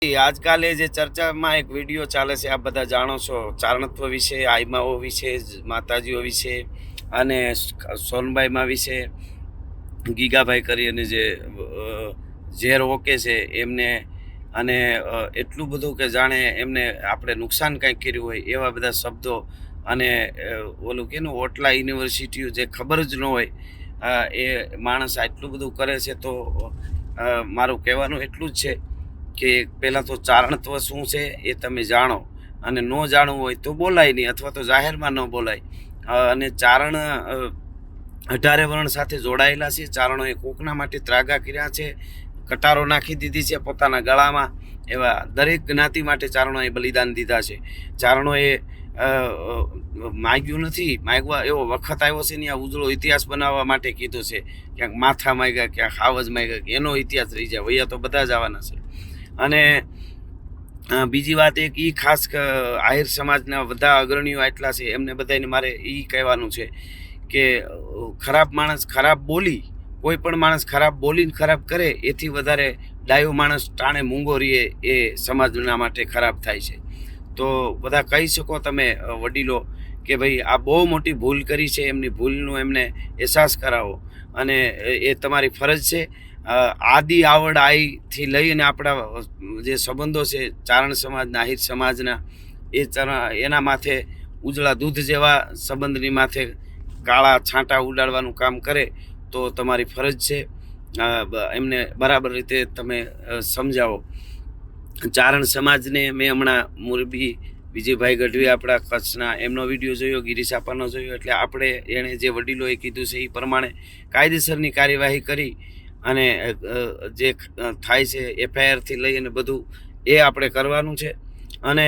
આજકાલે જે ચર્ચામાં એક વિડીયો ચાલે છે, આપ બધા જાણો છો, ચારણત્વ વિશે, આઈમાઓ વિશે, માતાજીઓ વિશે અને સોનબાઈમાં વિશે, ગીગાભાઈ કરી અને જે ઝેર ઓકે છે એમને, અને એટલું બધું કે જાણે એમને આપણે નુકસાન કંઈક કર્યું હોય એવા બધા શબ્દો, અને ઓલું કે ઓટલા યુનિવર્સિટીઓ જે ખબર જ ન હોય એ માણસ આટલું બધું કરે છે. તો મારું કહેવાનું એટલું જ છે કે પહેલાં તો ચારણત્વ શું છે એ તમે જાણો, અને ન જાણવું હોય તો બોલાય નહીં, અથવા તો જાહેરમાં ન બોલાય. અને ચારણ 18 વર્ણ સાથે જોડાયેલા છે. ચારણોએ કોકના માટે ત્રાગા કર્યા છે, કટારો નાખી દીધી છે પોતાના ગળામાં. એવા દરેક જ્ઞાતિ માટે ચારણોએ બલિદાન દીધા છે. ચારણોએ માગ્યું નથી, માગવા એવો વખત આવ્યો છે ને આ ઉજળો ઇતિહાસ બનાવવા માટે કીધું છે. ક્યાંક માથા માગ્યા, ક્યાંક હાવજ માગ્યા, એનો ઇતિહાસ રહી જાય. વૈયા તો બધા જ આવવાના છે. અને બીજી વાત એક એ ખાસ આહિર સમાજના બધા અગ્રણીઓ એટલા છે, એમને બધાને મારે એ કહેવાનું છે કે ખરાબ માણસ ખરાબ બોલી, કોઈ પણ માણસ ખરાબ બોલીને ખરાબ કરે એથી વધારે ડાયો માણસ ટાણે મૂંગો રહીએ એ સમાજના માટે ખરાબ થાય છે. તો બધા કહી શકો તમે વડીલો કે ભાઈ આ બહુ મોટી ભૂલ કરી છે, એમની ભૂલનો એમને અહેસાસ કરાવો, અને એ તમારી ફરજ છે. આદિ આવડ આઈથી લઈને આપણા જે સંબંધો છે ચારણ સમાજના, આહિર સમાજના, એના માથે ઉજળા દૂધ જેવા સંબંધની માથે કાળા છાંટા ઉડાડવાનું કામ કરે તો તમારી ફરજ છે એમને બરાબર રીતે તમે સમજાવો. ચારણ સમાજને મેં હમણાં મોરબી વિજયભાઈ ગઢવી આપણા કચ્છના, એમનો વિડીયો જોયો, ગિરીશ આપાનો જોયો. એટલે આપણે એણે જે વડીલોએ કીધું છે એ પ્રમાણે કાયદેસરની કાર્યવાહી કરી અને જે થાય છે એફઆઈઆરથી લઈ અને બધું એ આપણે કરવાનું છે. અને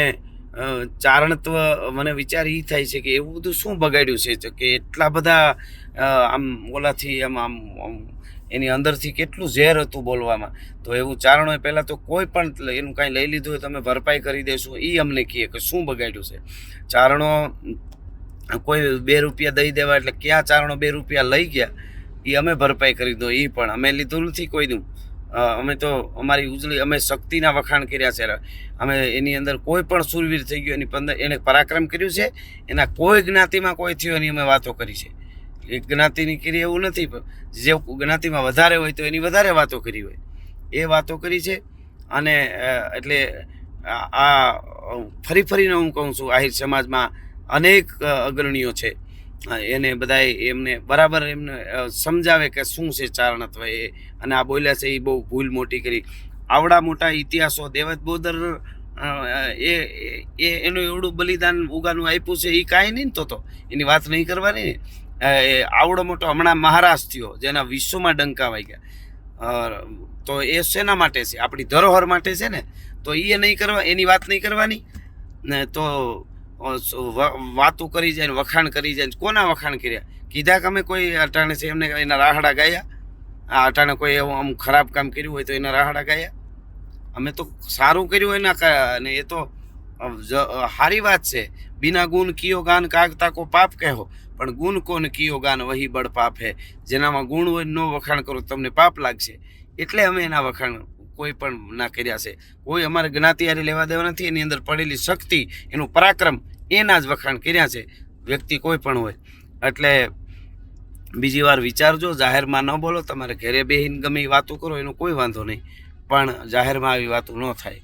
ચારણત્વ મને વિચાર એ થાય છે કે એવું બધું શું બગાડ્યું છે કે એટલા બધા આમ ઓલાથી આમ એની અંદરથી કેટલું ઝેર હતું બોલવામાં. તો એવું ચારણોએ પહેલાં તો કોઈ પણ એનું કાંઈ લઈ લીધું હોય તમે ભરપાઈ કરી દેશું, એ અમને કહે કે શું બગાડ્યું છે. ચારણો કોઈ 2 રૂપિયા દઈ દેવા એટલે ક્યાં ચારણો 2 રૂપિયા લઈ ગયા એ અમે ભરપાઈ કરી દો, એ પણ અમે લીધું નથી કોઈનું. અમે તો અમારી ઉજળી, અમે શક્તિના વખાણ કર્યા છે. અમે એની અંદર કોઈ પણ શૂરવીર થઈ ગયો, એને પરાક્રમ કર્યું છે, એના કોઈ જ્ઞાતિમાં કોઈ થયો એની અમે વાતો કરી છે. એક જ્ઞાતિની કરી એવું નથી, જે જ્ઞાતિમાં વધારે હોય તો એની વધારે વાતો કરી હોય એ વાતો કરી છે. અને એટલે આ ફરીને હું કહું છું, આહિર સમાજમાં અનેક અગ્રણીઓ છે, એને બધાએ એમને બરાબર એમને સમજાવે કે શું છે ચારણત્વ એ. અને આ બોલ્યા છે એ બહુ ભૂલ મોટી કરી. આવડા મોટા ઇતિહાસો દેવત બોદર એનું એવડું બલિદાન ઉગાનું આપ્યું છે, એ કાંઈ નહીં તો એની વાત નહીં કરવાની ને. આવડો મોટો હમણાં મહારાજ થયો જેના વિશ્વમાં ડંકા વાગ્યા, તો એ શેના માટે છે? આપણી ધરોહર માટે છે ને. તો એ નહીં કરવા, એની વાત નહીં કરવાની ને. તો વાતો કરી જાય, વખાણ કરી જાય. કોના વખાણ કર્યા? કીધા કે અમે કોઈ અટાણે છે એમને એના રાહડા ગાયા? આ અટાણે કોઈ એવું આમ ખરાબ કામ કર્યું હોય તો એના રાહડા ગાયા? અમે તો સારું કર્યું એના, અને એ તો સારી વાત છે. બિના ગુણ કિયો ગાન કાગતા કો પાપ કહો, પણ ગુણ કોન કિયો ગાન વહી બળ પાપ હે. જેનામાં ગુણ હોય નો વખાણ કરો તમને પાપ લાગશે. એટલે અમે એના વખાણ કોઈ પણ ના કર્યા છે. કોઈ અમારે જ્ઞાતિ હારે લેવા દેવા નથી. એની અંદર પડેલી શક્તિ, એનું પરાક્રમ, એના જ વખાણ કર્યા છે, વ્યક્તિ કોઈ પણ હોય. એટલે બીજી વાર વિચારજો, જાહેરમાં ન બોલો. તમારે ઘરે બેહીને ગમે એ વાતો કરો એનો કોઈ વાંધો નહીં, પણ જાહેરમાં આવી વાતો ન થાય.